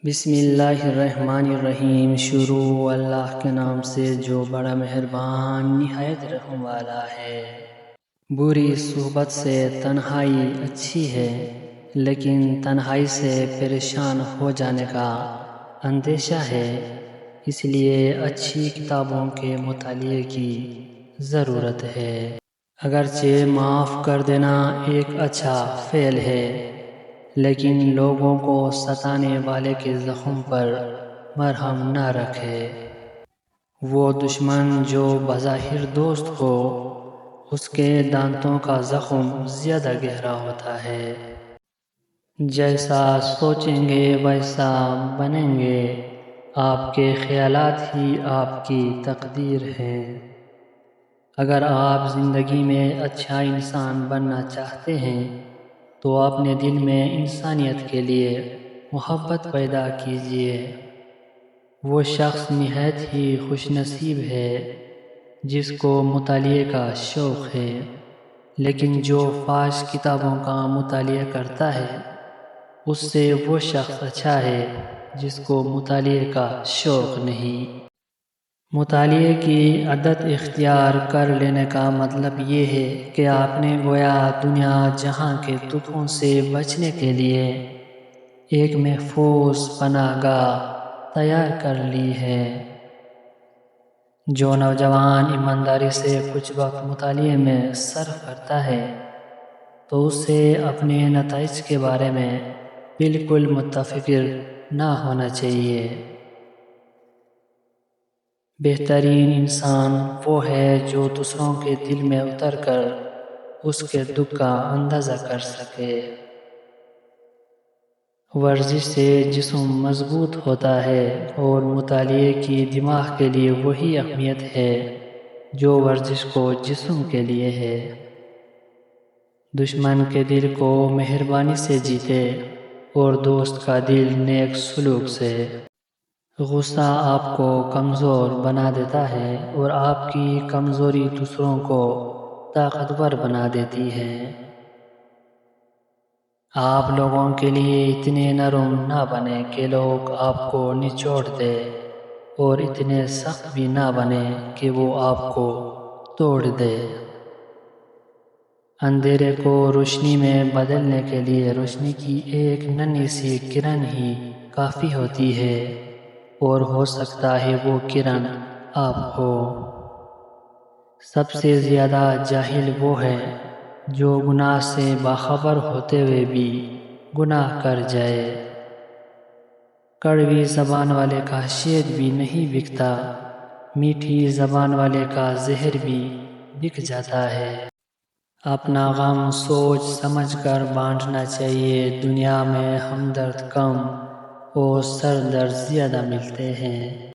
بسم اللہ الرحمن الرحیم۔ شروع اللہ کے نام سے جو بڑا مہربان نہایت رحم والا ہے۔ بری صحبت سے تنہائی اچھی ہے، لیکن تنہائی سے پریشان ہو جانے کا اندیشہ ہے، اس لیے اچھی کتابوں کے مطالعے کی ضرورت ہے۔ اگرچہ معاف کر دینا ایک اچھا فعل ہے، لیکن لوگوں کو ستانے والے کے زخم پر مرہم نہ رکھے۔ وہ دشمن جو بظاہر دوست ہو، اس کے دانتوں کا زخم زیادہ گہرا ہوتا ہے۔ جیسا سوچیں گے ویسا بنیں گے، آپ کے خیالات ہی آپ کی تقدیر ہیں۔ اگر آپ زندگی میں اچھا انسان بننا چاہتے ہیں تو اپنے دل میں انسانیت کے لیے محبت پیدا کیجیے۔ وہ شخص نہایت ہی خوش نصیب ہے جس کو مطالعے کا شوق ہے، لیکن جو فحش کتابوں کا مطالعہ کرتا ہے اس سے وہ شخص اچھا ہے جس کو مطالعے کا شوق نہیں۔ مطالعے کی عادت اختیار کر لینے کا مطلب یہ ہے کہ آپ نے گویا دنیا جہاں کے طوفان سے بچنے کے لیے ایک محفوظ پناہ گاہ تیار کر لی ہے۔ جو نوجوان ایمانداری سے کچھ وقت مطالعے میں صرف کرتا ہے تو اسے اپنے نتائج کے بارے میں بالکل متفکر نہ ہونا چاہیے۔ بہترین انسان وہ ہے جو دوسروں کے دل میں اتر کر اس کے دکھ کا اندازہ کر سکے۔ ورزش سے جسم مضبوط ہوتا ہے اور مطالعے کی دماغ کے لیے وہی اہمیت ہے جو ورزش کو جسم کے لیے ہے۔ دشمن کے دل کو مہربانی سے جیتے اور دوست کا دل نیک سلوک سے۔ غصہ آپ کو کمزور بنا دیتا ہے اور آپ کی کمزوری دوسروں کو طاقتور بنا دیتی ہے۔ آپ لوگوں کے لیے اتنے نرم نہ بنیں کہ لوگ آپ کو نچوڑ دیں، اور اتنے سخت بھی نہ بنیں کہ وہ آپ کو توڑ دے۔ اندھیرے کو روشنی میں بدلنے کے لیے روشنی کی ایک ننھی سی کرن ہی کافی ہوتی ہے، اور ہو سکتا ہے وہ کرن آپ ہو۔ سب سے زیادہ جاہل وہ ہے جو گناہ سے باخبر ہوتے ہوئے بھی گناہ کر جائے۔ کڑوی زبان والے کا شہد بھی نہیں بکتا، میٹھی زبان والے کا زہر بھی بک جاتا ہے۔ اپنا غم سوچ سمجھ کر بانٹنا چاہیے۔ دنیا میں ہمدرد کم اور سردرد زیادہ ملتے ہیں۔